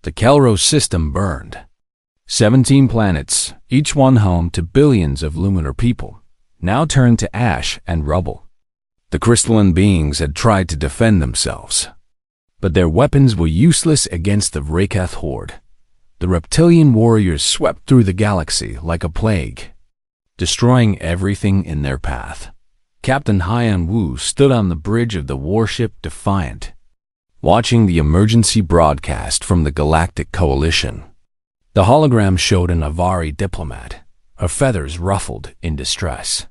The Kelros system burned. 17 planets, each one home to billions of lunar people, now turned to ash and rubble. The crystalline beings had tried to defend themselves, but their weapons were useless against the Vracath horde. The reptilian warriors swept through the galaxy like a plague, destroying everything in their path. Captain Haiyan Wu stood on the bridge of the warship Defiant, watching the emergency broadcast from the Galactic Coalition. The hologram showed an Avari diplomat, her feathers ruffled in distress.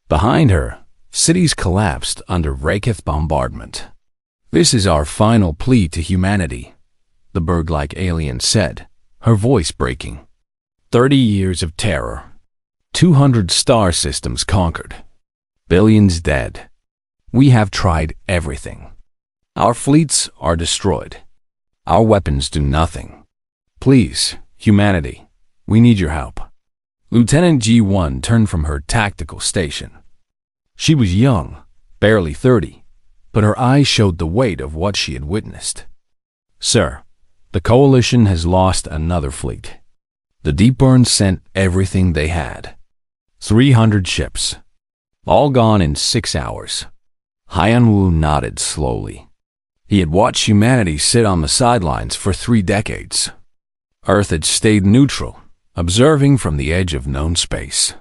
Behind her, cities collapsed under Vracath bombardment. "This is our final plea to humanity," the bird-like alien said, her voice breaking. 30 years of terror. 200 star systems conquered. Billions dead. We have tried everything. Our fleets are destroyed. Our weapons do nothing. Please, humanity, we need your help. Lieutenant G1 turned from her tactical station. She was young, barely 30, but her eyes showed the weight of what she had witnessed. "Sir, the Coalition has lost another fleet. The Deep Burn sent everything they had. 300 ships, all gone in 6 hours. Haiyan Wu nodded slowly. He had watched humanity sit on the sidelines for 3 decades. Earth had stayed neutral, observing from the edge of known space.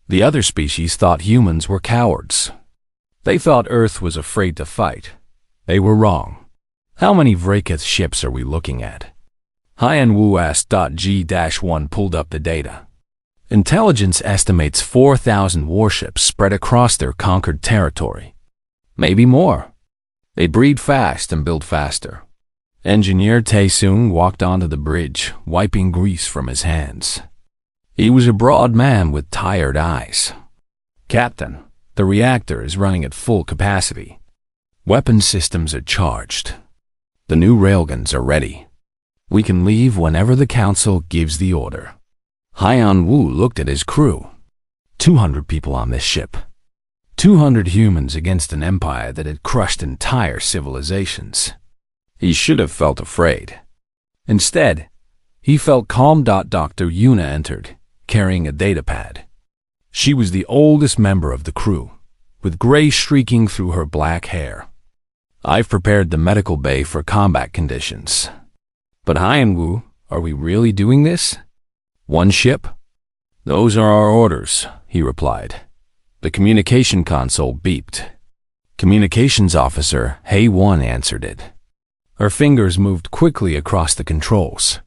The other species thought humans were cowards. They thought Earth was afraid to fight. They were wrong. How many Vracath ships are we looking at? Haiyan Wu asked. G-1 pulled up the data. Intelligence estimates 4,000 warships spread across their conquered territory. Maybe more. They breed fast and build faster. Engineer Taesung walked onto the bridge, wiping grease from his hands. He was a broad man with tired eyes. "Captain, the reactor is running at full capacity. Weapon systems are charged. The new railguns are ready. We can leave whenever the Council gives the order." Haiyan Wu looked at his crew. 200 people on this ship. 200 humans against an empire that had crushed entire civilizations. He should have felt afraid. Instead, he felt calm. Dr. Yuna entered, carrying a datapad. She was the oldest member of the crew, with gray streaking through her black hair. "I've prepared the medical bay for combat conditions." "But Haiyan Wu, are we really doing this? One ship?" "Those are our orders," he replied. The communication console beeped. Communications Officer Hei-1 answered it. Her fingers moved quickly across the controls.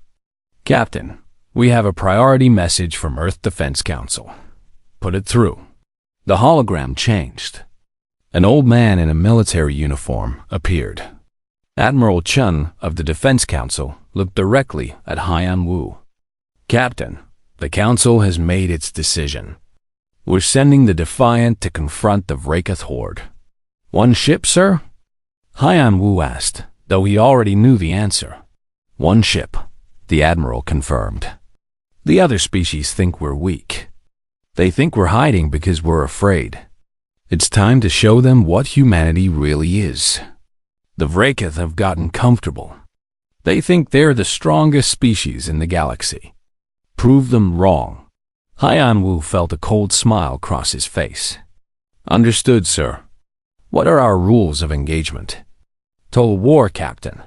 "Captain, we have a priority message from Earth Defense Council." "Put it through." The hologram changed. An old man in a military uniform appeared. Admiral Chun of the Defense Council looked directly at Haiyan Wu. "Captain, the Council has made its decision. We're sending the Defiant to confront the Vracath horde." "One ship, sir?" Haiyan Wu asked, though he already knew the answer. "One ship," the Admiral confirmed. "The other species think we're weak. They think we're hiding because we're afraid. It's time to show them what humanity really is. The Vracath have gotten comfortable. They think they're the strongest species in the galaxy. Prove them wrong." Haiyan Wu felt a cold smile cross his face. "Understood, sir. What are our rules of engagement?" "Total war, Captain.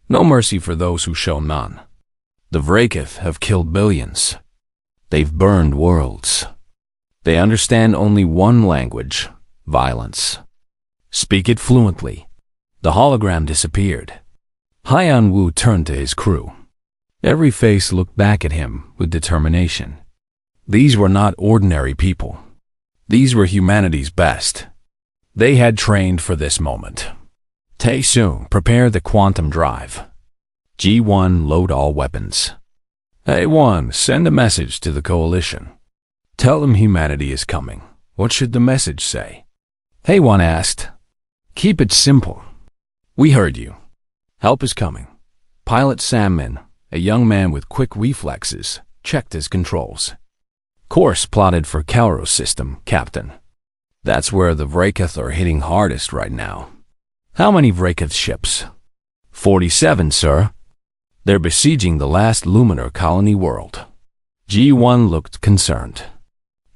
No mercy for those who show none. The Vracath have killed billions. They've burned worlds. They understand only one language, violence. Speak it fluently." The hologram disappeared. Haiyan Wu turned to his crew. Every face looked back at him with determination. These were not ordinary people. These were humanity's best. They had trained for this moment. "Taesung, prepare the quantum drive. G1, load all weapons. A1, send a message to the Coalition. Tell them humanity is coming. What should the message say?" A1 asked. "Keep it simple. We heard you. Help is coming." Pilot Sammin, a young man with quick reflexes, checked his controls. "Course plotted for Kelros system, Captain. That's where the Vracath are hitting hardest right now." "How many Vracath ships?" 47, sir." They're besieging the last lunar colony world. G1 looked concerned.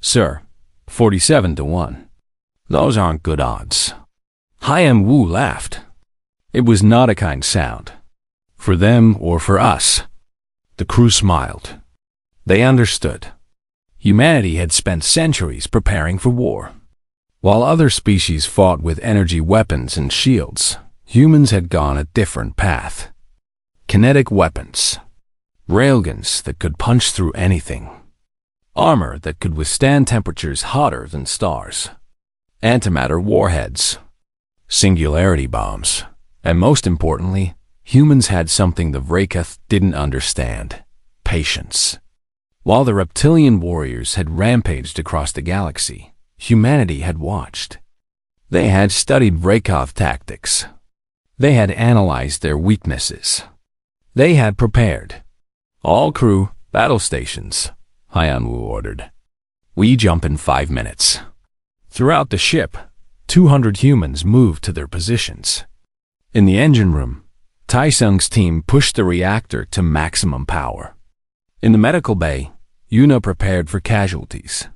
Sir, 47 to 1. Those aren't good odds. Haiyan Wu laughed. It was not a kind sound. For them or for us. The crew smiled. They understood. Humanity had spent centuries preparing for war. While other species fought with energy weapons and shields, humans had gone a different path. Kinetic weapons. Railguns that could punch through anything. Armor that could withstand temperatures hotter than stars. Antimatter warheads. Singularity bombs. And most importantly, humans had something the Vraekath didn't understand. Patience. While the reptilian warriors had rampaged across the galaxy, humanity had watched. They had studied Vraekath tactics. They had analyzed their weaknesses. They had prepared. All crew, battle stations, Haiyan Wu ordered. We jump in 5 minutes. Throughout the ship, 200 humans moved to their positions. In the engine room, Taisung's team pushed the reactor to maximum power. In the medical bay, Yuna prepared for casualties.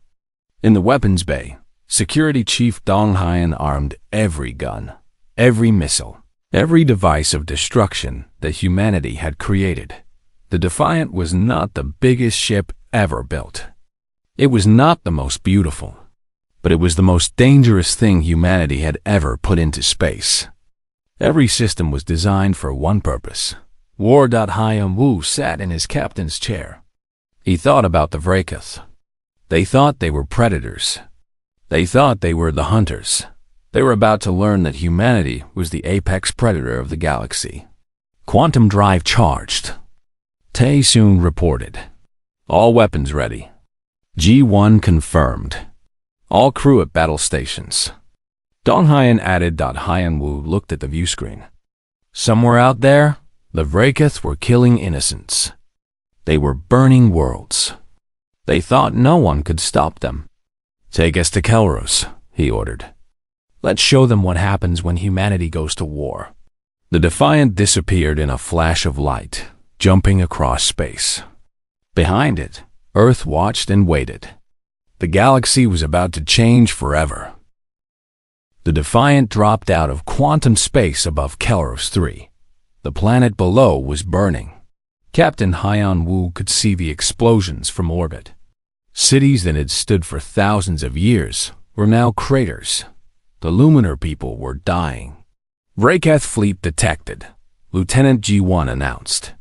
In the weapons bay, Security Chief Dong Haiyan armed every gun, every missile, every device of destruction that humanity had created. The Defiant was not the biggest ship ever built. It was not the most beautiful, but it was the most dangerous thing humanity had ever put into space. Every system was designed for one purpose. War. Haiyan Wu sat in his captain's chair. He thought about the Vraekath. They thought they were predators. They thought they were the hunters. They were about to learn that humanity was the apex predator of the galaxy. Quantum drive charged. Tae-Soon reported. All weapons ready. G1 confirmed. All crew at battle stations. Dong Haiyan added. Haiyan Wu looked at the view screen. Somewhere out there, the Vraekath were killing innocents. They were burning worlds. They thought no one could stop them. Take us to Kelros, he ordered. Let's show them what happens when humanity goes to war. The Defiant disappeared in a flash of light, jumping across space. Behind it, Earth watched and waited. The galaxy was about to change forever. The Defiant dropped out of quantum space above Kelros 3. The planet below was burning. Captain Haiyan Wu could see the explosions from orbit. Cities that had stood for thousands of years were now craters. The Luminar people were dying. Vraekath fleet detected, Lieutenant G1 announced.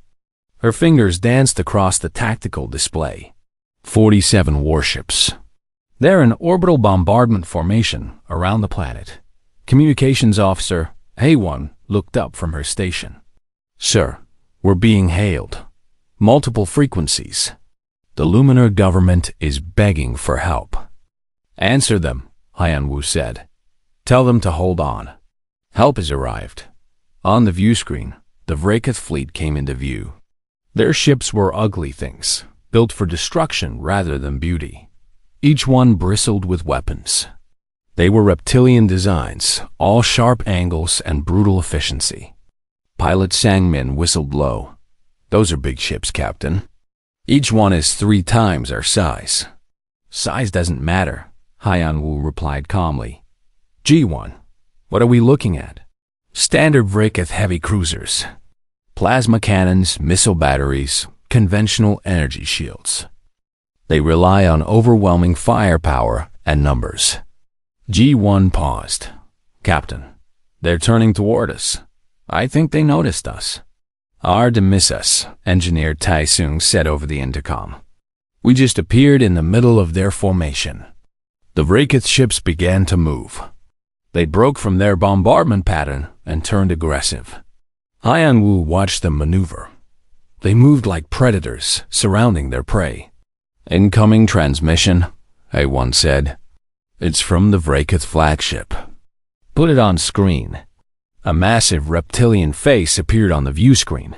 Her fingers danced across the tactical display. 47 warships. They're in orbital bombardment formation around the planet. Communications officer A1 looked up from her station. Sir, we're being hailed. Multiple frequencies. The Luminar government is begging for help. Answer them, Haiyan Wu said. Tell them to hold on. Help has arrived. On the view screen, the Vraekath fleet came into view. Their ships were ugly things, built for destruction rather than beauty. Each one bristled with weapons. They were reptilian designs, all sharp angles and brutal efficiency. Pilot Sangmin whistled low. Those are big ships, Captain. Each one is 3 times our size. Size doesn't matter, Haiyan Wu replied calmly. G1, what are we looking at? Standard Vraekath heavy cruisers. Plasma cannons, missile batteries, conventional energy shields. They rely on overwhelming firepower and numbers. G1 paused. Captain, they're turning toward us. I think they noticed us. Hard to miss us, Engineer Tae-Soon said over the intercom. We just appeared in the middle of their formation. The Vraekath ships began to move. They broke from their bombardment pattern and turned aggressive. Haiyan Wu watched them maneuver. They moved like predators, surrounding their prey. Incoming transmission, A1 said. It's from the Vraekath flagship. Put it on screen. A massive reptilian face appeared on the view screen.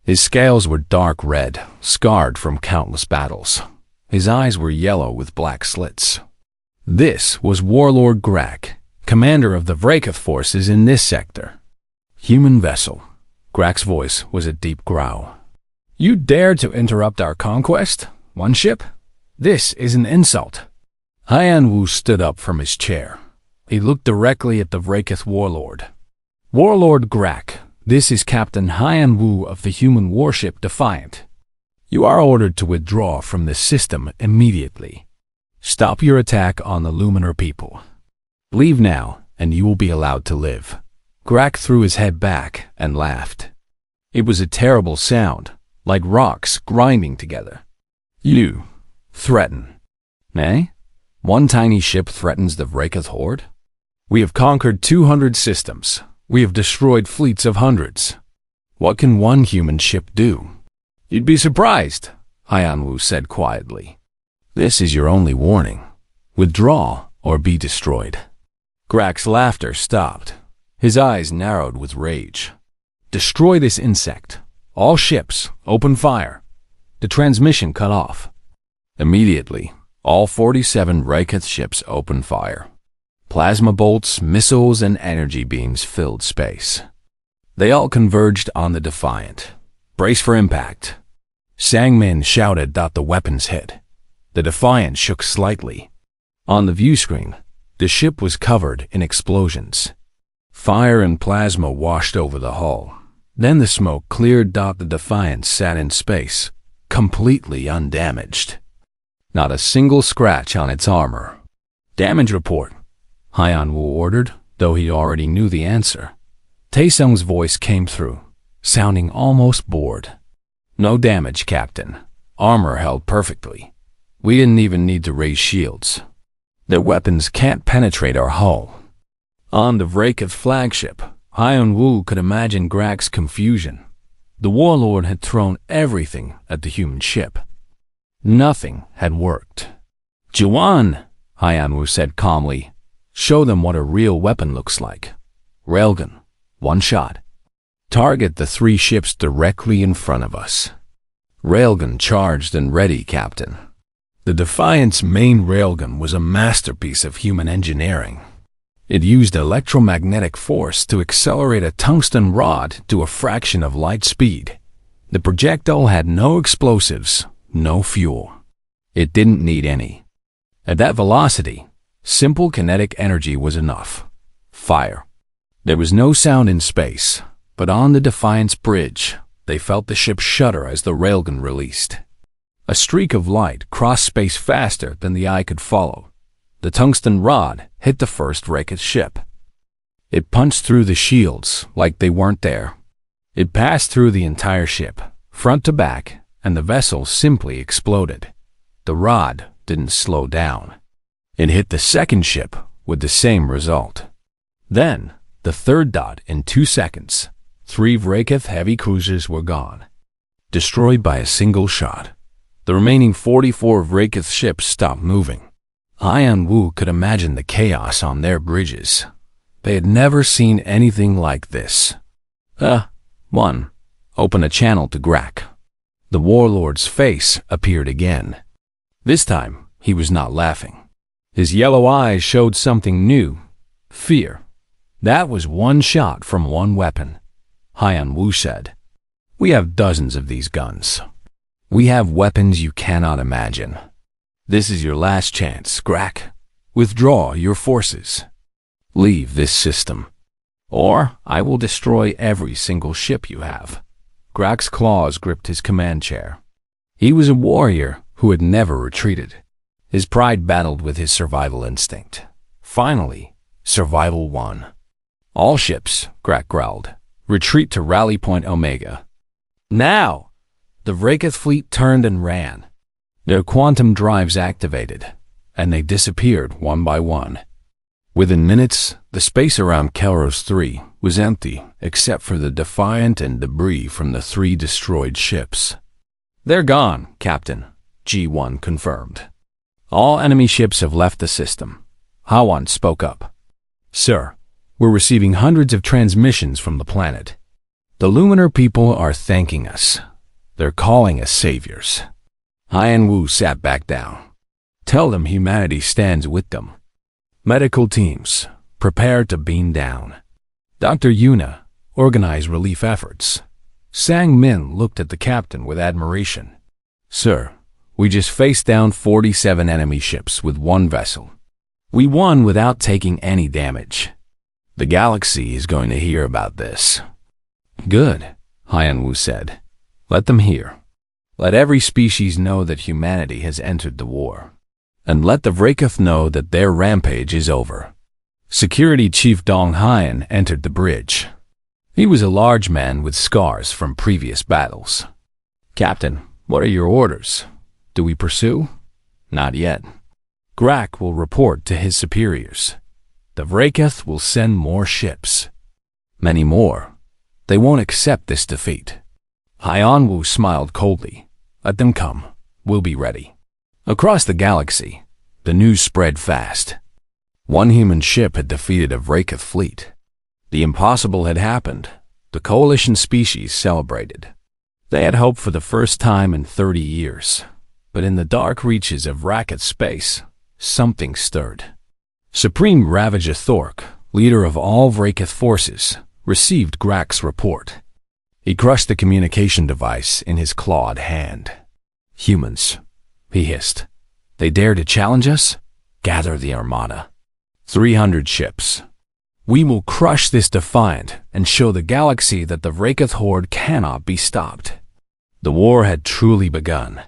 His scales were dark red, scarred from countless battles. His eyes were yellow with black slits. This was Warlord Grak, commander of the Vraekath forces in this sector. Human vessel. Grak's voice was a deep growl. You dare to interrupt our conquest? One ship? This is an insult. Hyan Wu stood up from his chair. He looked directly at the Vrakith warlord. Warlord Grak, this is Captain Hyan Wu of the human warship Defiant. You are ordered to withdraw from this system immediately. Stop your attack on the Luminar people. Leave now, and you will be allowed to live. Grak threw his head back and laughed. It was a terrible sound, like rocks grinding together. You threaten. Eh? One tiny ship threatens the Vrakith horde? We have conquered 200 systems. We have destroyed fleets of hundreds. What can one human ship do? You'd be surprised, Hyan Wu said quietly. This is your only warning. Withdraw or be destroyed. Grak's laughter stopped. His eyes narrowed with rage. Destroy this insect. All ships, open fire. The transmission cut off. Immediately, all 47 Vrakith ships opened fire. Plasma bolts, missiles, and energy beams filled space. They all converged on the Defiant. Brace for impact. Sangmin shouted that the weapons hit. The Defiant shook slightly. On the view screen, the ship was covered in explosions. Fire and plasma washed over the hull. Then the smoke cleared. The Defiant sat in space, completely undamaged. Not a single scratch on its armor. Damage report, Hyan Wu ordered, though he already knew the answer. Taesung's voice came through, sounding almost bored. No damage, Captain. Armor held perfectly. We didn't even need to raise shields. Their weapons can't penetrate our hull. On the Vrakith flagship, Hyan Wu could imagine Grak's confusion. The warlord had thrown everything at the human ship. Nothing had worked. Juwan, Hyan Wu said calmly, show them what a real weapon looks like. Railgun, one shot. Target the 3 ships directly in front of us. Railgun charged and ready, Captain. The Defiant's main railgun was a masterpiece of human engineering. It used electromagnetic force to accelerate a tungsten rod to a fraction of light speed. The projectile had no explosives, no fuel. It didn't need any. At that velocity, simple kinetic energy was enough. Fire. There was no sound in space, but on the Defiant's bridge, they felt the ship shudder as the railgun released. A streak of light crossed space faster than the eye could follow. The tungsten rod hit the first Vrakith ship. It punched through the shields like they weren't there. It passed through the entire ship, front to back, and the vessel simply exploded. The rod didn't slow down. It hit the second ship with the same result. Then, the third dot in 2 seconds. 3 Vrakith heavy cruisers were gone, destroyed by a single shot. The remaining 44 Vrakith ships stopped moving. Hyan Wu could imagine the chaos on their bridges. They had never seen anything like this. 1. Open a channel to Grak. The warlord's face appeared again. This time, he was not laughing. His yellow eyes showed something new. Fear. That was one shot from one weapon. Hyan Wu said, "We have dozens of these guns. We have weapons you cannot imagine. This is your last chance, Grak. Withdraw your forces. Leave this system, or I will destroy every single ship you have." Grak's claws gripped his command chair. He was a warrior who had never retreated. His pride battled with his survival instinct. Finally, survival won. "All ships," Grak growled, "retreat to Rally Point Omega. Now!" The Vrakith fleet turned and ran. Their quantum drives activated, and they disappeared one by one. Within minutes, the space around Kelros 3 was empty except for the Defiant and debris from the 3 destroyed ships. "They're gone, Captain," G1 confirmed. "All enemy ships have left the system." Hawan spoke up. "Sir, we're receiving hundreds of transmissions from the planet. The Luminar people are thanking us. They're calling us saviors." Hyan Wu sat back down. "Tell them humanity stands with them. Medical teams, prepare to beam down. Dr. Yuna, organize relief efforts. Sang Min looked at the captain with admiration. Sir, we just faced down 47 enemy ships with one vessel. We won without taking any damage. The galaxy is going to hear about this. Good, Hyan-Woo said. Let them hear. Let every species know that humanity has entered the war. And let the Vrakoth know that their rampage is over. Security Chief Dong Hyan entered the bridge. He was a large man with scars from previous battles. Captain, what are your orders? Do we pursue? Not yet. Grak will report to his superiors. The Vrakoth will send more ships. Many more. They won't accept this defeat. Hyan-Woo smiled coldly. Let them come. We'll be ready. Across the galaxy, the news spread fast. One human ship had defeated a Vrakoth fleet. The impossible had happened. The coalition species celebrated. They had hoped for the first time in 30 years. But in the dark reaches of Vrakoth space, something stirred. Supreme Ravager Thork, leader of all Vrakoth forces, received Grak's report. He crushed the communication device in his clawed hand. Humans, he hissed. They dare to challenge us? Gather the armada. 300 ships. We will crush this defiant and show the galaxy that the Vrakoth horde cannot be stopped. The war had truly begun.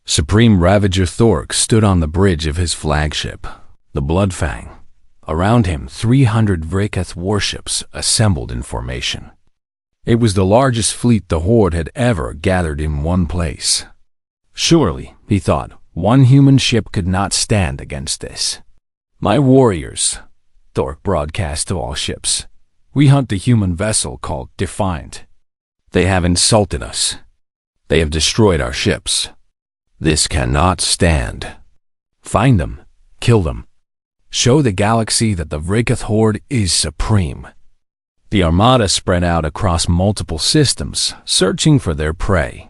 Supreme Ravager Thork stood on the bridge of his flagship, the Bloodfang. Around him, 300 Vrakoth warships assembled in formation. It was the largest fleet the horde had ever gathered in one place. Surely, he thought, one human ship could not stand against this. My warriors, Thork broadcast to all ships. We hunt the human vessel called Defiant. They have insulted us. They have destroyed our ships. This cannot stand. Find them. Kill them. Show the galaxy that the Vrakoth horde is supreme. The armada spread out across multiple systems, searching for their prey.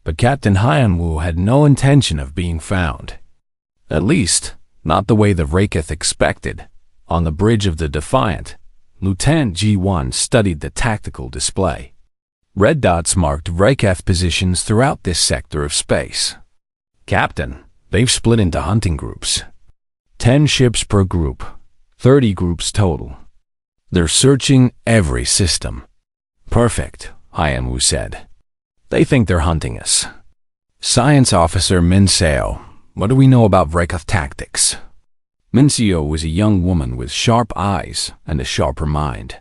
But Captain Hyan-Woo had no intention of being found. At least, not the way the Vrakoth expected. On the bridge of the Defiant, Lieutenant G1 studied the tactical display. Red dots marked Vrakoth positions throughout this sector of space. Captain, they've split into hunting groups. 10 ships per group, 30 groups total. They're searching every system. Perfect, Hyan-Woo said. They think they're hunting us. Science Officer Min Seo, what do we know about Vrakoth tactics? Min Seo was a young woman with sharp eyes and a sharper mind.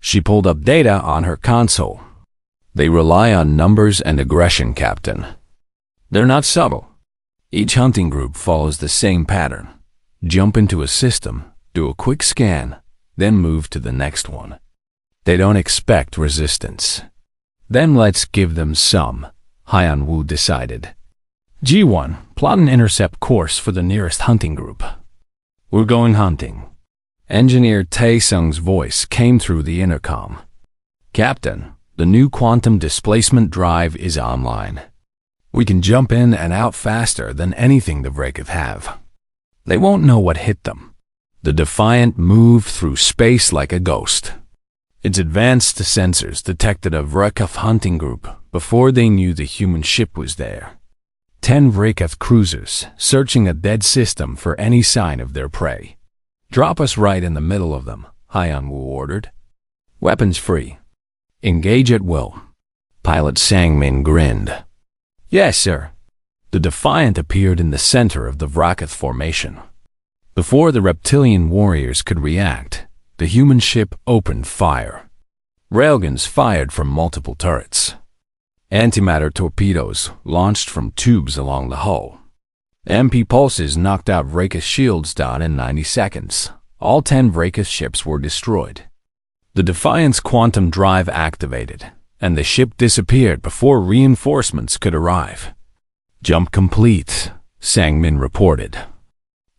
She pulled up data on her console. They rely on numbers and aggression, Captain. They're not subtle. Each hunting group follows the same pattern. Jump into a system, do a quick scan, then move to the next one. They don't expect resistance. Then let's give them some, Hyan-Woo decided. G1, plot an intercept course for the nearest hunting group. We're going hunting. Engineer Tae-sung's voice came through the intercom. Captain, the new quantum displacement drive is online. We can jump in and out faster than anything the Vrakoth have. They won't know what hit them. The Defiant moved through space like a ghost. Its advanced sensors detected a Vrakoth hunting group before they knew the human ship was there. 10 Vrakoth cruisers searching a dead system for any sign of their prey. Drop us right in the middle of them, Hyan-Woo ordered. Weapons free. Engage at will. Pilot Sang-min grinned. Yes, sir. The Defiant appeared in the center of the Vrakoth formation. Before the reptilian warriors could react, the human ship opened fire. Railguns fired from multiple turrets. Antimatter torpedoes launched from tubes along the hull. MP pulses knocked out Vrakoth shields down in 90 seconds. All 10 Vrakoth ships were destroyed. The Defiant's quantum drive activated, and the ship disappeared before reinforcements could arrive. Jump complete, Sang-min reported.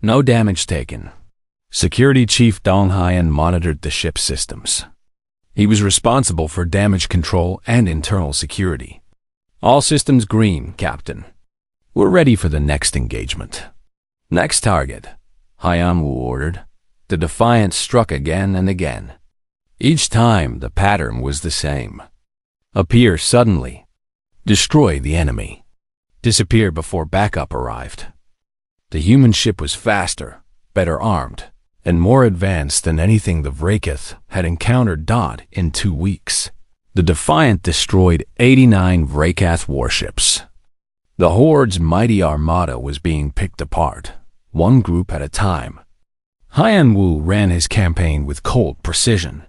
No damage taken. Security Chief Dong Hyan monitored the ship's systems. He was responsible for damage control and internal security. All systems green, Captain. We're ready for the next engagement. Next target, Hyan-Woo ordered. The Defiant struck again and again. Each time, the pattern was the same. Appear suddenly. Destroy the enemy. Disappear before backup arrived. The human ship was faster, better armed, and more advanced than anything the Vracath had encountered. In 2 weeks, the Defiant destroyed 89 Vracath warships. The Horde's mighty armada was being picked apart, one group at a time. Haiyan Wu ran his campaign with cold precision.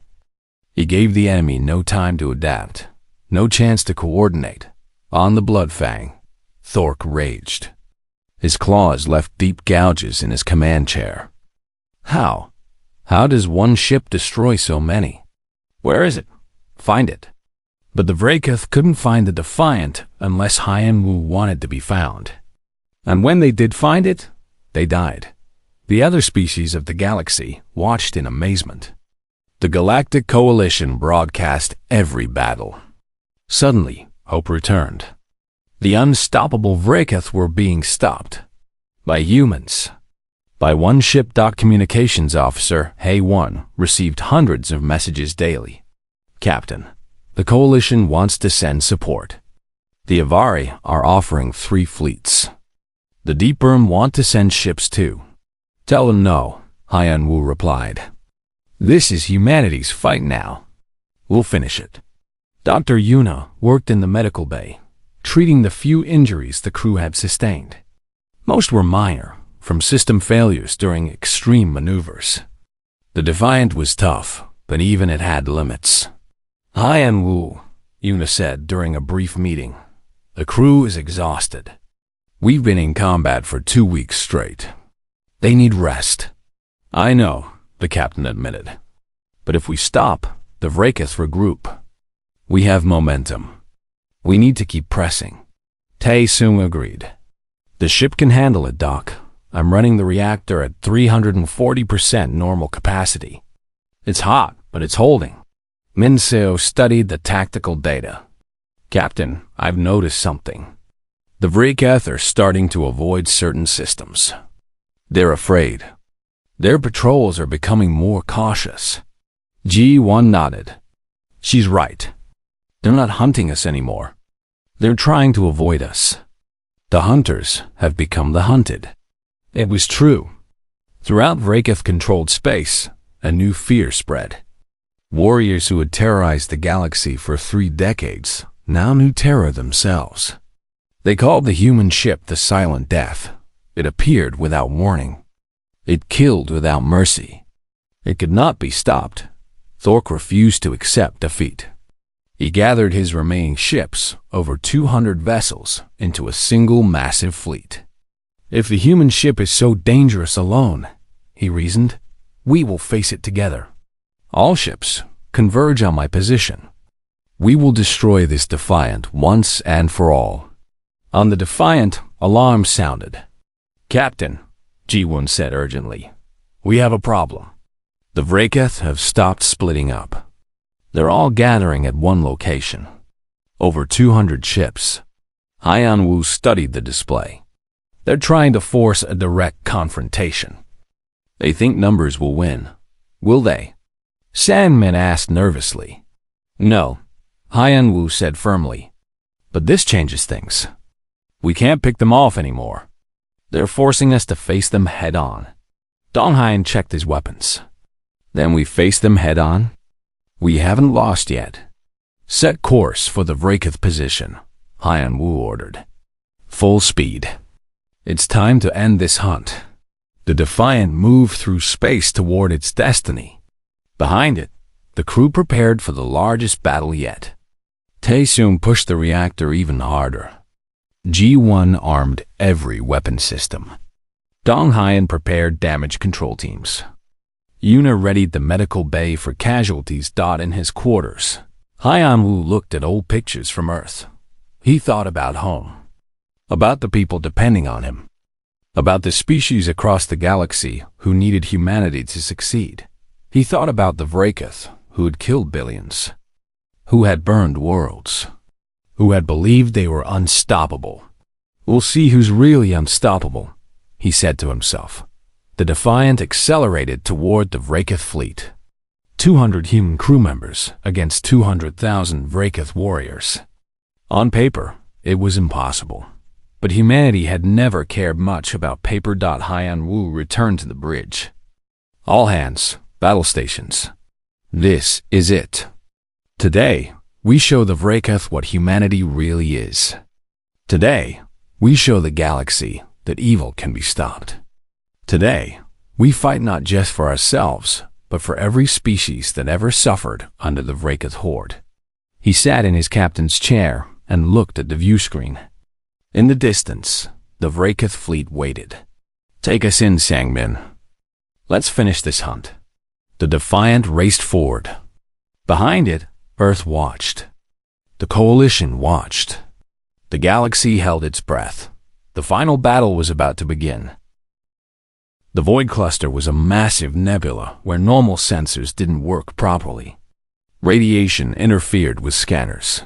He gave the enemy no time to adapt, no chance to coordinate. On the Bloodfang, Thork raged. His claws left deep gouges in his command chair. How? How does one ship destroy so many? Where is it? Find it. But the Vracath couldn't find the Defiant unless Haiyan Wu wanted to be found. And when they did find it, they died. The other species of the galaxy watched in amazement. The Galactic Coalition broadcast every battle. Suddenly, hope returned. The unstoppable Vracath were being stopped. By humans. By one ship. Communications officer Hay1 received hundreds of messages daily. Captain, the Coalition wants to send support. The Avari are offering 3 fleets. The Deepworm want to send ships too. Tell them no, Haiyan Wu replied. This is humanity's fight now. We'll finish it. Dr. Yuna worked in the medical bay, treating the few injuries the crew had sustained. Most were minor, from system failures during extreme maneuvers. The Defiant was tough, but even it had limits. Haiyan Wu, Yuna said during a brief meeting. The crew is exhausted. We've been in combat for 2 weeks straight. They need rest. I know, the captain admitted. But if we stop, the Vracath regroup. We have momentum. We need to keep pressing. Tae-sung agreed. The ship can handle it, Doc. I'm running the reactor at 340% normal capacity. It's hot, but it's holding. Min-seo studied the tactical data. Captain, I've noticed something. The Vracath are starting to avoid certain systems. They're afraid. Their patrols are becoming more cautious. G1 nodded. She's right. They're not hunting us anymore. They're trying to avoid us. The hunters have become the hunted. It was true. Throughout Vracath-controlled space, a new fear spread. Warriors who had terrorized the galaxy for 3 decades now knew terror themselves. They called the human ship the Silent Death. It appeared without warning. It killed without mercy. It could not be stopped. Thork refused to accept defeat. He gathered his remaining ships, over 200 vessels, into a single massive fleet. If the human ship is so dangerous alone, he reasoned, we will face it together. All ships converge on my position. We will destroy this Defiant once and for all. On the Defiant, alarm sounded. Captain, Ji-won said urgently, we have a problem. The Vracath have stopped splitting up. They're all gathering at one location. Over 200 ships. Haiyan Wu studied the display. They're trying to force a direct confrontation. They think numbers will win. Will they? Sandman asked nervously. No, Haiyan Wu said firmly. But this changes things. We can't pick them off anymore. They're forcing us to face them head-on. Donghain checked his weapons. Then we face them head-on? We haven't lost yet. Set course for the Vracath position, Haiyan Wu ordered. Full speed. It's time to end this hunt. The Defiant moved through space toward its destiny. Behind it, the crew prepared for the largest battle yet. Tae-sung pushed the reactor even harder. G1 armed every weapon system. Donghain prepared damage control teams. Yuna readied the medical bay for casualties. In his quarters, Haiyan Wu looked at old pictures from Earth. He thought about home. About the people depending on him. About the species across the galaxy who needed humanity to succeed. He thought about the Vracath who had killed billions. Who had burned worlds. Who had believed they were unstoppable. We'll see who's really unstoppable, he said to himself. The Defiant accelerated toward the Vracath fleet. 200 human crew members against 200,000 Vraeketh warriors. On paper, it was impossible. But humanity had never cared much about paper. Haiyan Wu returned to the bridge. All hands, battle stations. This is it. Today, we show the Vraeketh what humanity really is. Today, we show the galaxy that evil can be stopped. Today, we fight not just for ourselves, but for every species that ever suffered under the Vraeketh horde. He sat in his captain's chair and looked at the view screen. In the distance, the Vraeketh fleet waited. Take us in, Sangmin. Let's finish this hunt. The Defiant raced forward. Behind it, Earth watched. The Coalition watched. The galaxy held its breath. The final battle was about to begin. The Void Cluster was a massive nebula where normal sensors didn't work properly. Radiation interfered with scanners.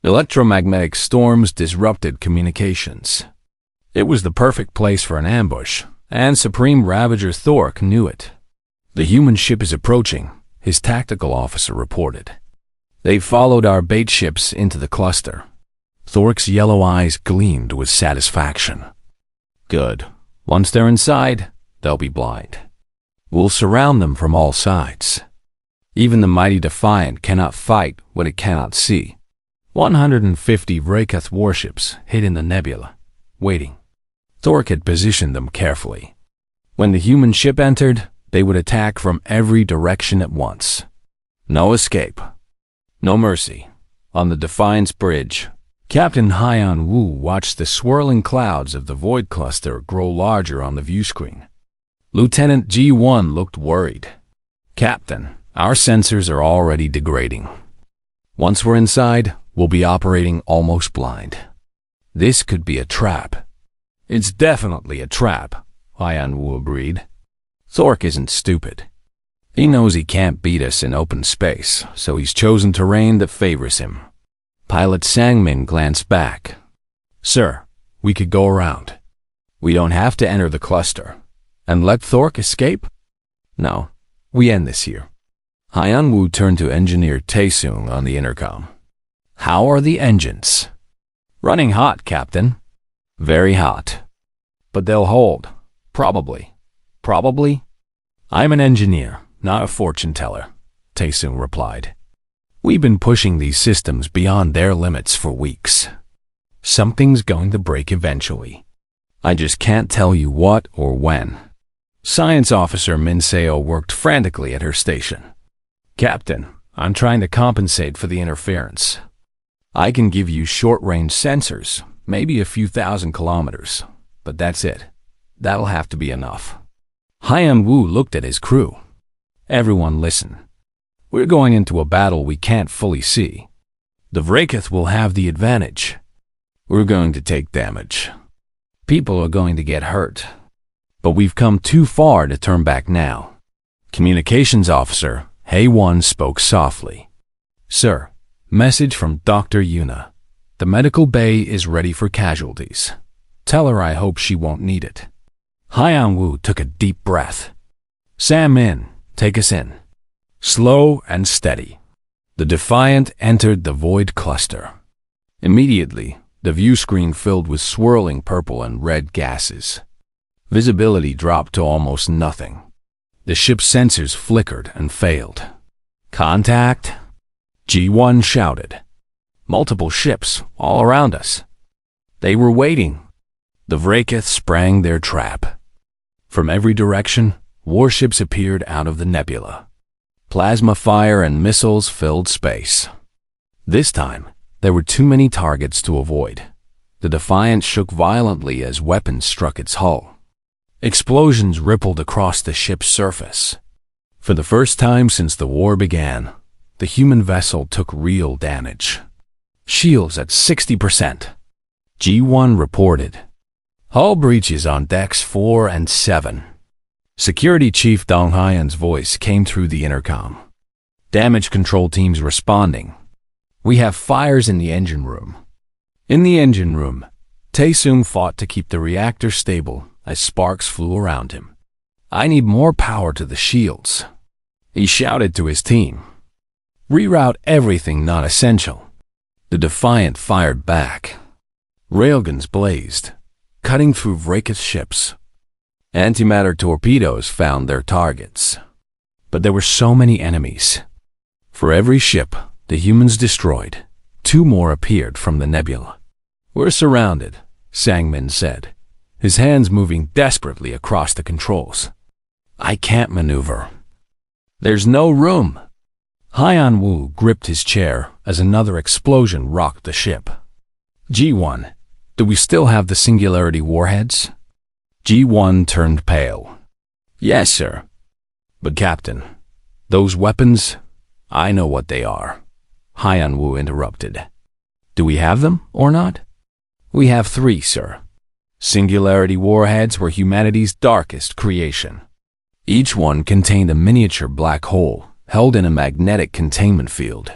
Electromagnetic storms disrupted communications. It was the perfect place for an ambush, and Supreme Ravager Thork knew it. The human ship is approaching, his tactical officer reported. They followed our bait ships into the cluster. Thork's yellow eyes gleamed with satisfaction. Good. Once they're inside, they'll be blind. We'll surround them from all sides. Even the mighty Defiant cannot fight what it cannot see. 150 Vraeketh warships hid in the nebula, waiting. Thork had positioned them carefully. When the human ship entered, they would attack from every direction at once. No escape. No mercy. On the Defiance bridge, Captain Haiyan Wu watched the swirling clouds of the Void Cluster grow larger on the view screen. Lieutenant G1 looked worried. Captain, our sensors are already degrading. Once we're inside, we'll be operating almost blind. This could be a trap. It's definitely a trap, Haiyan Wu agreed. Thork isn't stupid. He knows he can't beat us in open space, so he's chosen terrain that favors him. Pilot Sangmin glanced back. Sir, we could go around. We don't have to enter the cluster. And let Thork escape? No, we end this here. Haiyan Wu turned to Engineer Taesung on the intercom. How are the engines? Running hot, Captain. Very hot. But they'll hold. Probably. Probably? I'm an engineer, not a fortune teller, Taesung replied. We've been pushing these systems beyond their limits for weeks. Something's going to break eventually. I just can't tell you what or when. Science Officer Minseo worked frantically at her station. Captain, I'm trying to compensate for the interference. I can give you short-range sensors, maybe a few thousand kilometers, but that's it. That'll have to be enough. Haiyan Wu looked at his crew. Everyone listen. We're going into a battle we can't fully see. The Vraeketh will have the advantage. We're going to take damage. People are going to get hurt. But we've come too far to turn back now. Communications Officer Hei-1 spoke softly. Sir, message from Dr. Yuna. The medical bay is ready for casualties. Tell her I hope she won't need it. Haiyan Wu took a deep breath. Sam in, take us in. Slow and steady. The Defiant entered the Void Cluster. Immediately, the view screen filled with swirling purple and red gases. Visibility dropped to almost nothing. The ship's sensors flickered and failed. Contact? G1 shouted. Multiple ships all around us. They were waiting. The Vraeketh sprang their trap. From every direction, warships appeared out of the nebula. Plasma fire and missiles filled space. This time, there were too many targets to avoid. The Defiant shook violently as weapons struck its hull. Explosions rippled across the ship's surface. For the first time since the war began, the human vessel took real damage. Shields at 60%. G1 reported. Hull breaches on decks 4 and 7. Security Chief Dong Haiyan's voice came through the intercom. Damage control teams responding. We have fires in the engine room. In the engine room, Taesung fought to keep the reactor stable as sparks flew around him. I need more power to the shields. He shouted to his team, "Reroute everything not essential." The Defiant fired back. Railguns blazed, cutting through Vraca's ships. Antimatter torpedoes found their targets. But there were so many enemies. For every ship the humans destroyed, 2 more appeared from the nebula. "We're surrounded," Sangmin said, his hands moving desperately across the controls. "I can't maneuver." "There's no room." Haiyan Wu gripped his chair as another explosion rocked the ship. "G1, do we still have the Singularity warheads?" G1 turned pale. "Yes, sir." "But Captain, those weapons, I know what they are." Haiyan Wu interrupted. "Do we have them or not?" "We have 3, sir." Singularity warheads were humanity's darkest creation. Each one contained a miniature black hole held in a magnetic containment field.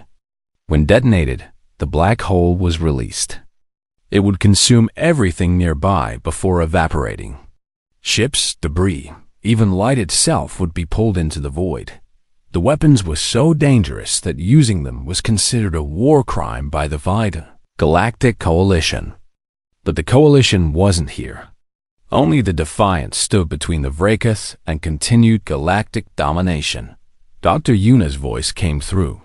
When detonated, the black hole was released. It would consume everything nearby before evaporating. Ships, debris, even light itself would be pulled into the void. The weapons were so dangerous that using them was considered a war crime by the Galactic Coalition. But the Coalition wasn't here. Only the Defiant stood between the Vracath and continued galactic domination. Dr. Yuna's voice came through.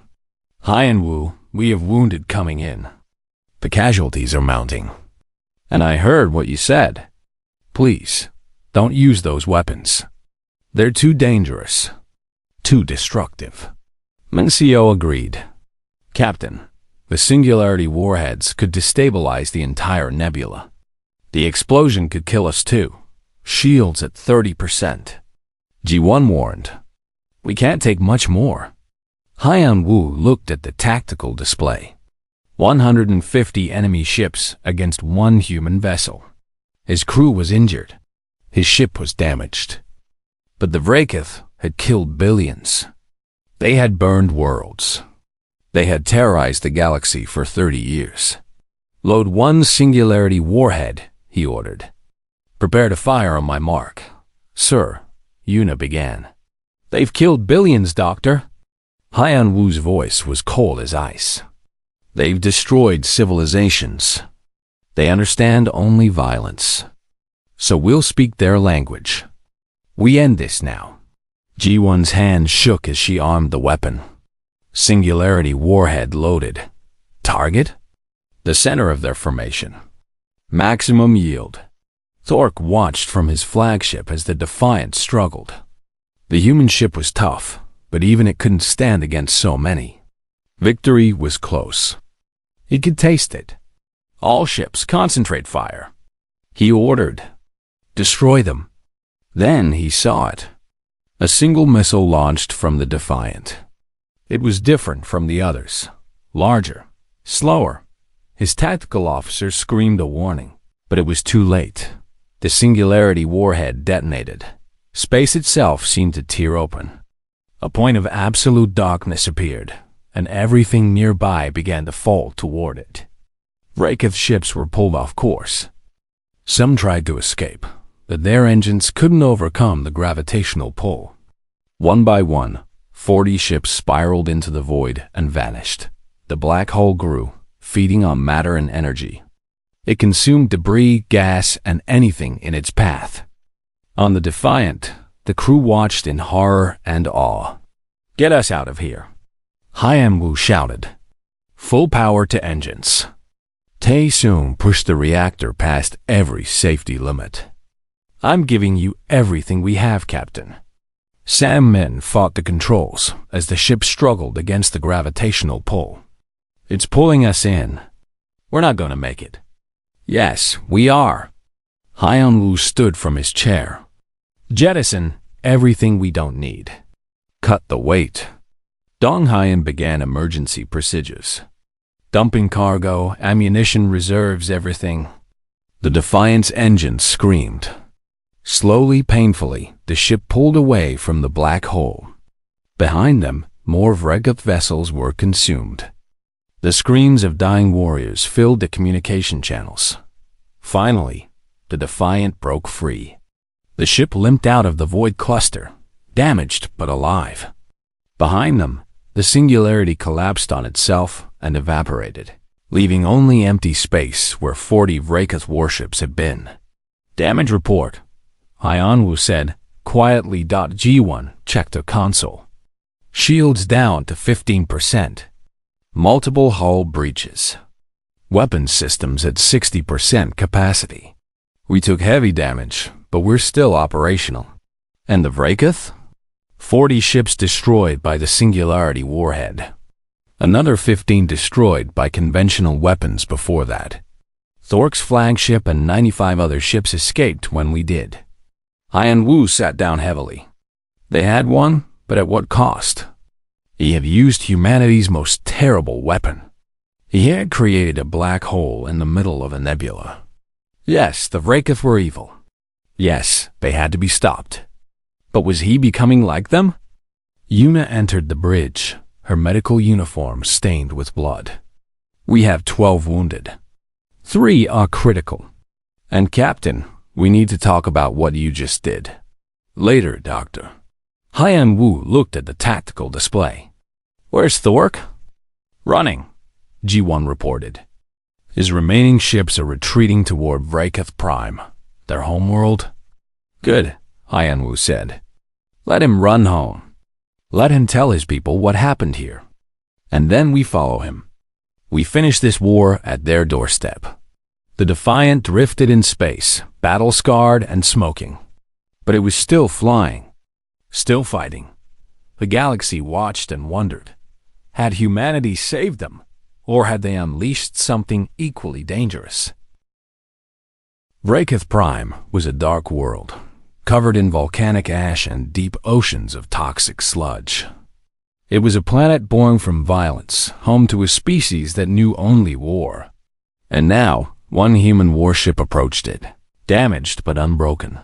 "Haiyan Wu, we have wounded coming in. The casualties are mounting. And I heard what you said. Please, don't use those weapons. They're too dangerous, too destructive." Mencio agreed. "Captain, the Singularity warheads could destabilize the entire nebula. The explosion could kill us too. Shields at 30%. G1 warned. "We can't take much more." Haiyan Wu looked at the tactical display. 150 enemy ships against 1 human vessel. His crew was injured. His ship was damaged. But the Vracath had killed billions. They had burned worlds. They had terrorized the galaxy for 30 years. "Load 1 Singularity warhead," he ordered. "Prepare to fire on my mark." "Sir," Yuna began. "They've killed billions, Doctor." Haiyan Wu's voice was cold as ice. "They've destroyed civilizations. They understand only violence. So we'll speak their language. We end this now." G1's hand shook as she armed the weapon. Singularity warhead loaded. Target? The center of their formation. Maximum yield. Thork watched from his flagship as the Defiant struggled. The human ship was tough, but even it couldn't stand against so many. Victory was close. He could taste it. "All ships, concentrate fire," he ordered. "Destroy them." Then he saw it. A single missile launched from the Defiant. It was different from the others. Larger, slower. His tactical officer screamed a warning, but it was too late. The Singularity warhead detonated. Space itself seemed to tear open. A point of absolute darkness appeared, and everything nearby began to fall toward it. Vracath ships were pulled off course. Some tried to escape, but their engines couldn't overcome the gravitational pull. One by one, 40 ships spiraled into the void and vanished. The black hole grew, feeding on matter and energy. It consumed debris, gas, and anything in its path. On the Defiant, the crew watched in horror and awe. "Get us out of here," Haiyan Wu shouted. "Full power to engines." Tae Soon pushed the reactor past every safety limit. "I'm giving you everything we have, Captain." Sam Min fought the controls as the ship struggled against the gravitational pull. "It's pulling us in. We're not going to make it." "Yes, we are." Haiyan Wu stood from his chair. "Jettison everything we don't need. Cut the weight." Dong Haiyan began emergency procedures. Dumping cargo, ammunition reserves, everything. The Defiant's engines screamed. Slowly, painfully, the ship pulled away from the black hole. Behind them, more Vracath vessels were consumed. The screams of dying warriors filled the communication channels. Finally, the Defiant broke free. The ship limped out of the void cluster, damaged but alive. Behind them, the singularity collapsed on itself and evaporated, leaving only empty space where 40 Rampaged warships had been. Damage report, Hyanwu said, quietly. G1 checked her console. Shields down to 15%. Multiple hull breaches. Weapons systems at 60% capacity. We took heavy damage, but we're still operational. And the Rampaged? 40 ships destroyed by the Singularity warhead. Another 15 destroyed by conventional weapons before that. Thork's flagship and 95 other ships escaped when we did. Hyanwu sat down heavily. They had won, but at what cost? He had used humanity's most terrible weapon. He had created a black hole in the middle of a nebula. Yes, the Rampaged were evil. Yes, they had to be stopped. But was he becoming like them? Yuna entered the bridge, her medical uniform stained with blood. We have 12 wounded. 3 are critical. And Captain, we need to talk about what you just did. Later, Doctor. Hyanwu looked at the tactical display. Where's Thork? Running, G1 reported. His remaining ships are retreating toward Rampaged Prime, their homeworld. Good, Hyanwu said. Let him run home. Let him tell his people what happened here. And then we follow him. We finish this war at their doorstep. The Defiant drifted in space, battle-scarred and smoking. But it was still flying, still fighting. The galaxy watched and wondered. Had humanity saved them, or had they unleashed something equally dangerous? Rampaged Prime was a dark world, covered in volcanic ash and deep oceans of toxic sludge. It was a planet born from violence, home to a species that knew only war. And now, one human warship approached it, damaged but unbroken.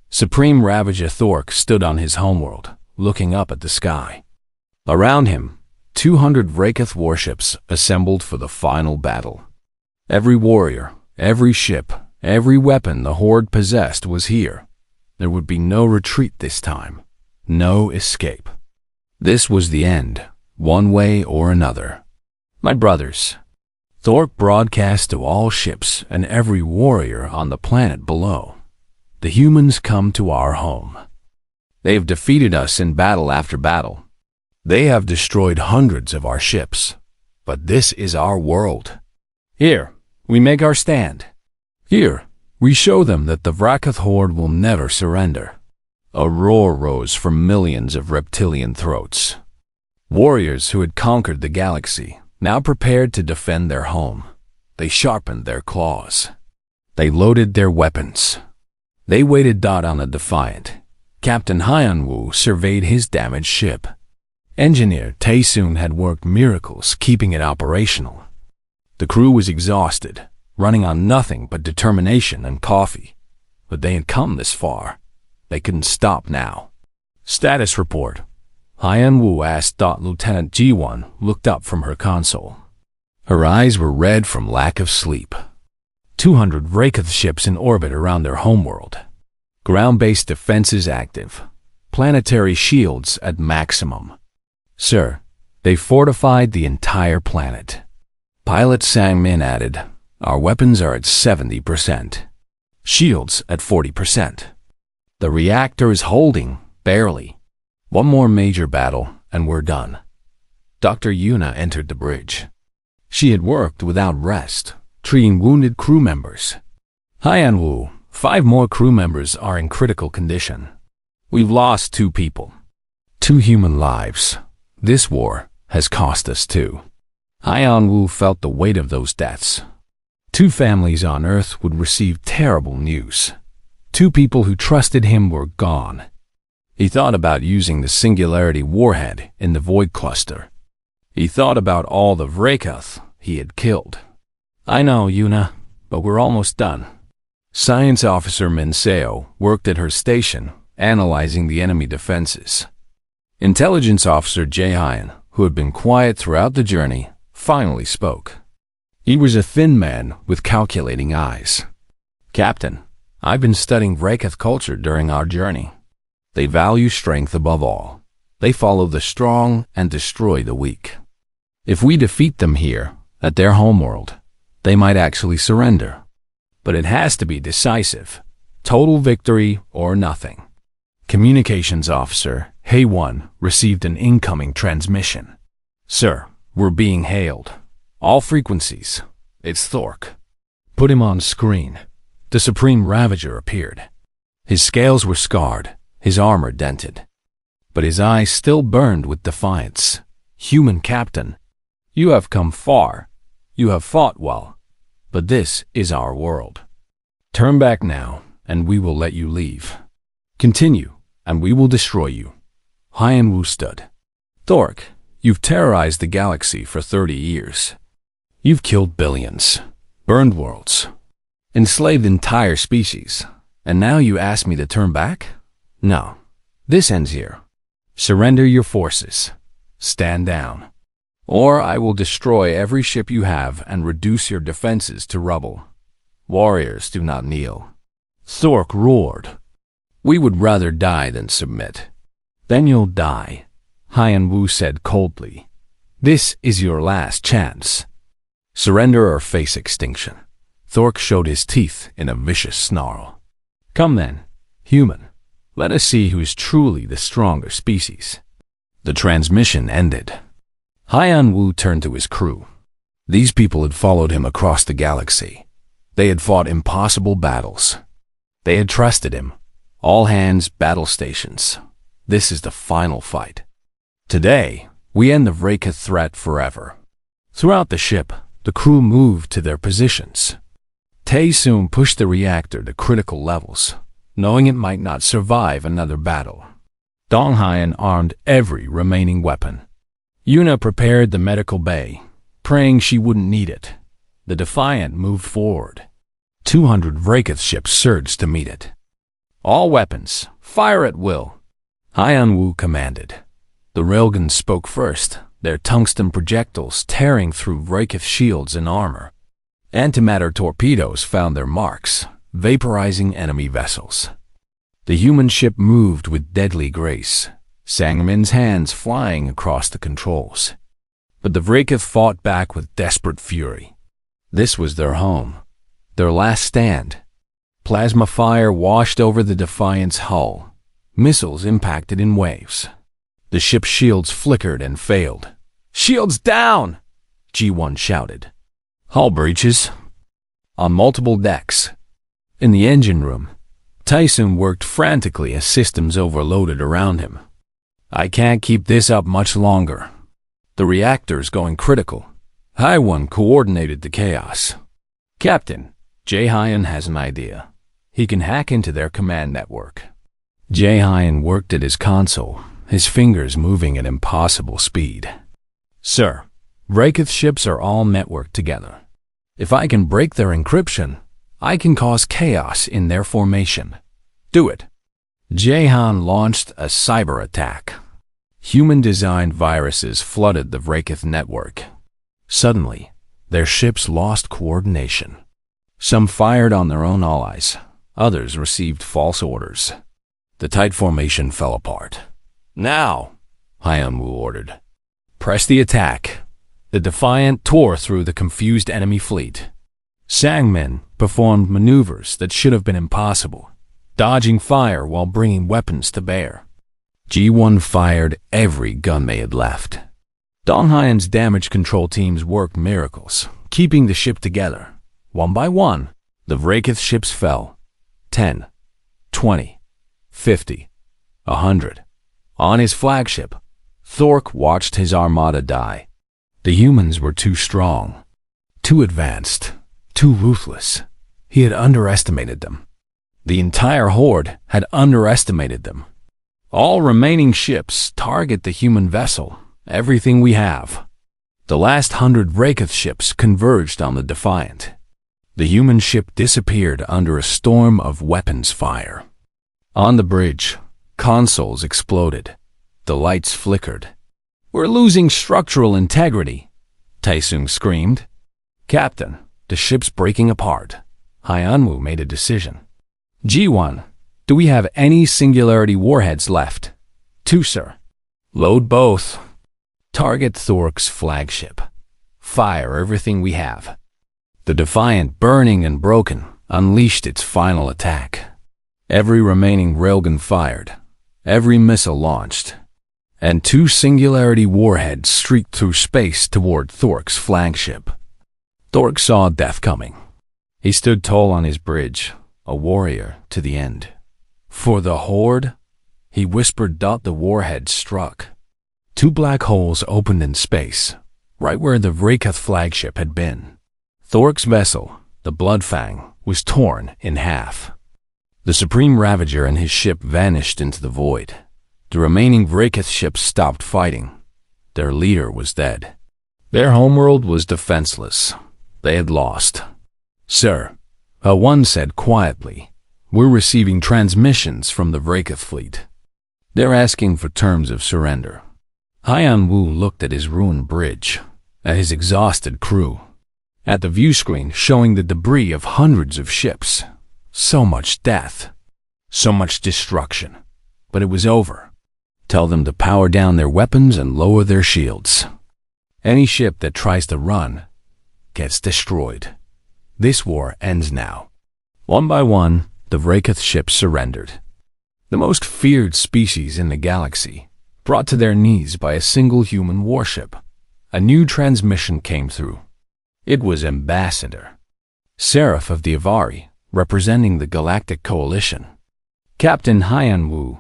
Supreme Ravager Thork stood on his homeworld, looking up at the sky. Around him, 200 Rampaged warships assembled for the final battle. Every warrior, every ship, every weapon the Horde possessed was here. There would be no retreat this time, no escape. This was the end, one way or another. My brothers, Thork broadcast to all ships and every warrior on the planet below. The humans come to our home. They have defeated us in battle after battle. They have destroyed hundreds of our ships. But this is our world. Here, we make our stand. Here, we show them that the Rampaged Horde will never surrender. A roar rose from millions of reptilian throats. Warriors who had conquered the galaxy, now prepared to defend their home. They sharpened their claws. They loaded their weapons. They waited on the Defiant. Captain Hyanwu surveyed his damaged ship. Engineer Taesoon had worked miracles keeping it operational. The crew was exhausted, running on nothing but determination and coffee. But they had come this far. They couldn't stop now. Status report. Hyanwu asked. Lieutenant G1 looked up from her console. Her eyes were red from lack of sleep. 200 Rampaged ships in orbit around their homeworld. Ground-based defenses active. Planetary shields at maximum. Sir, they fortified the entire planet. Pilot Sang-min added, our weapons are at 70%. Shields at 40%. The reactor is holding, barely. One more major battle, and we're done. Dr. Yuna entered the bridge. She had worked without rest, treating wounded crew members. Hyanwu, 5 more crew members are in critical condition. We've lost 2 people. 2 human lives. This war has cost us 2. Hyanwu felt the weight of those deaths. 2 families on Earth would receive terrible news. 2 people who trusted him were gone. He thought about using the Singularity warhead in the Void Cluster. He thought about all the Rampaged he had killed. I know, Yuna, but we're almost done. Science Officer Minseo worked at her station, analyzing the enemy defenses. Intelligence Officer Jae-hyun, who had been quiet throughout the journey, finally spoke. He was a thin man with calculating eyes. Captain, I've been studying Rampaged culture during our journey. They value strength above all. They follow the strong and destroy the weak. If we defeat them here, at their homeworld, they might actually surrender. But it has to be decisive. Total victory or nothing. Communications Officer Hay1 received an incoming transmission. Sir, we're being hailed. All frequencies. It's Thork. Put him on screen. The Supreme Ravager appeared. His scales were scarred, his armor dented. But his eyes still burned with defiance. Human Captain, you have come far. You have fought well. But this is our world. Turn back now, and we will let you leave. Continue, and we will destroy you. Hyan Wu stood. Thork, you've terrorized the galaxy for 30 years. You've killed billions, burned worlds, enslaved entire species, and now you ask me to turn back? No, this ends here. Surrender your forces. Stand down. Or I will destroy every ship you have and reduce your defenses to rubble. Warriors do not kneel. Thork roared. We would rather die than submit. Then you'll die, Hyan Wu said coldly. This is your last chance. Surrender or face extinction. Thork showed his teeth in a vicious snarl. Come then, human. Let us see who is truly the stronger species. The transmission ended. Hyan Wu turned to his crew. These people had followed him across the galaxy. They had fought impossible battles. They had trusted him. All hands, battle stations. This is the final fight. Today, we end the Vrayketh threat forever. Throughout the ship, the crew moved to their positions. Tae soon pushed the reactor to critical levels, knowing it might not survive another battle. Dong Hyan armed every remaining weapon. Yuna prepared the medical bay, praying she wouldn't need it. The Defiant moved forward. 200 Vrayketh ships surged to meet it. All weapons, fire at will, Hyan Wu commanded. The railguns spoke first, their tungsten projectiles tearing through Vrayketh shields and armor. Antimatter torpedoes found their marks, vaporizing enemy vessels. The human ship moved with deadly grace, Sangmin's hands flying across the controls. But the Vrayketh fought back with desperate fury. This was their home, their last stand. Plasma fire washed over the Defiant's hull. Missiles impacted in waves. The ship's shields flickered and failed. Shields down! G1 shouted. Hull breaches. On multiple decks. In the engine room, Tyson worked frantically as systems overloaded around him. I can't keep this up much longer. The reactor's going critical. Hye-1 coordinated the chaos. Captain, Jae-Hyan has an idea. He can hack into their command network. Jae-Hyan worked at his console, his fingers moving at impossible speed. Sir, Vrayketh ships are all networked together. If I can break their encryption, I can cause chaos in their formation. Do it. Jae-Han launched a cyber attack. Human-designed viruses flooded the Vrayketh network. Suddenly, their ships lost coordination. Some fired on their own allies. Others received false orders. The tight formation fell apart. Now, Hyan Wu ordered. Press the attack. The Defiant tore through the confused enemy fleet. Sangmin performed maneuvers that should have been impossible, dodging fire while bringing weapons to bear. G1 fired every gun they had left. Dong Hyan's damage control teams worked miracles, keeping the ship together. One by one, the Vrayketh ships fell. 10, 20, 50, 100. On his flagship, Thork watched his armada die. The humans were too strong, too advanced, too ruthless. He had underestimated them. The entire horde had underestimated them. All remaining ships target the human vessel, everything we have. The last 100 Vrayketh ships converged on the Defiant. The human ship disappeared under a storm of weapons fire. On the bridge, consoles exploded. The lights flickered. We're losing structural integrity, Taesung screamed. Captain, the ship's breaking apart. Hyan Wu made a decision. G1, do we have any singularity warheads left? 2, sir. Load both. Target Thork's flagship. Fire everything we have. The Defiant, burning and broken, unleashed its final attack. Every remaining railgun fired, every missile launched, and 2 Singularity warheads streaked through space toward Thork's flagship. Thork saw death coming. He stood tall on his bridge, a warrior to the end. For the Horde, he whispered. The warhead struck. 2 black holes opened in space, right where the Vraekath flagship had been. Thork's vessel, the Bloodfang, was torn in half. The Supreme Ravager and his ship vanished into the void. The remaining Vraekath ships stopped fighting. Their leader was dead. Their homeworld was defenseless. They had lost. "Sir," one said quietly, "we're receiving transmissions from the Vraekath fleet. They're asking for terms of surrender." Hyan Wu looked at his ruined bridge, at his exhausted crew, at the view screen showing the debris of hundreds of ships. So much death, so much destruction. But it was over. Tell them to power down their weapons and lower their shields. Any ship that tries to run gets destroyed. This war ends now. One by one, the Vraekath ships surrendered. The most feared species in the galaxy, brought to their knees by a single human warship. A new transmission came through. It was Ambassador Seraph of the Avari, representing the Galactic Coalition. Captain Hyan Wu,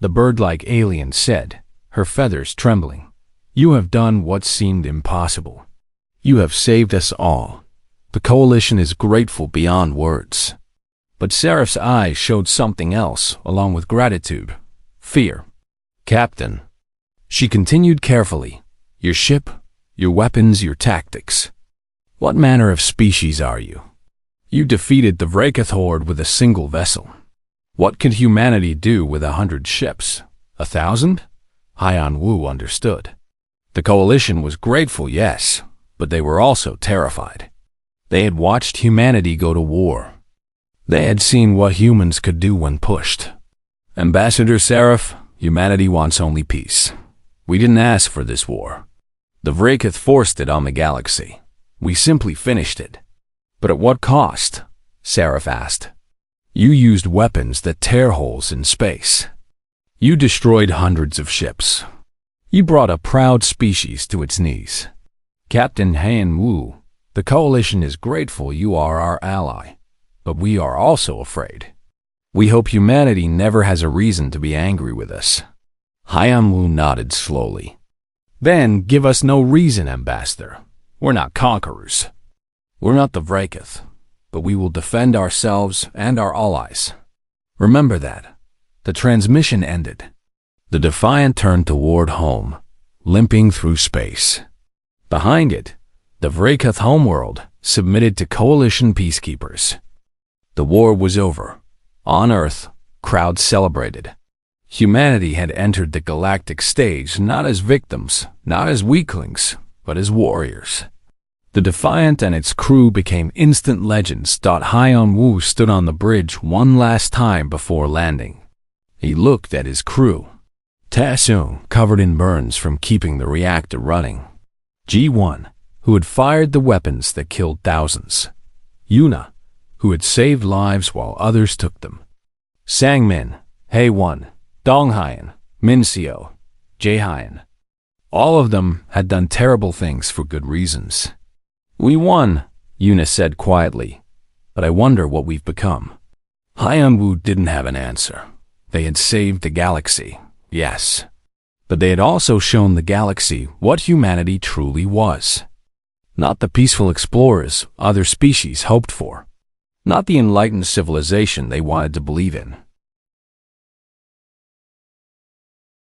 the bird-like alien, said, her feathers trembling, "You have done what seemed impossible. You have saved us all. The Coalition is grateful beyond words." But Seraph's eyes showed something else, along with gratitude. Fear. "Captain," she continued carefully, "your ship, your weapons, your tactics. What manner of species are you? You defeated the Vraekath Horde with a single vessel. What could humanity do with 100 ships? 1,000? Hyan Wu understood. The Coalition was grateful, yes, but they were also terrified. They had watched humanity go to war. They had seen what humans could do when pushed. "Ambassador Seraph, humanity wants only peace. We didn't ask for this war. The Vraekath forced it on the galaxy. We simply finished it." "But at what cost?" Seraph asked. "You used weapons that tear holes in space. You destroyed hundreds of ships. You brought a proud species to its knees. Captain Hyan Wu, the Coalition is grateful you are our ally, but we are also afraid. We hope humanity never has a reason to be angry with us." Hyan Wu nodded slowly. "Then give us no reason, Ambassador. We're not conquerors. We're not the Vraekath, but we will defend ourselves and our allies. Remember that." The transmission ended. The Defiant turned toward home, limping through space. Behind it, the Vraekath homeworld submitted to Coalition peacekeepers. The war was over. On Earth, crowds celebrated. Humanity had entered the galactic stage not as victims, not as weaklings, but as warriors. The Defiant and its crew became instant legends. Hyan Wu stood on the bridge one last time before landing. He looked at his crew. Tasung, covered in burns from keeping the reactor running. G1, who had fired the weapons that killed thousands. Yuna, who had saved lives while others took them. Sangmin, Haewon, Donghyan, Minseo, Jaehyun. All of them had done terrible things for good reasons. "We won," Yuna said quietly, "but I wonder what we've become." Hyan Wu didn't have an answer. They had saved the galaxy, yes, but they had also shown the galaxy what humanity truly was. Not the peaceful explorers other species hoped for. Not the enlightened civilization they wanted to believe in.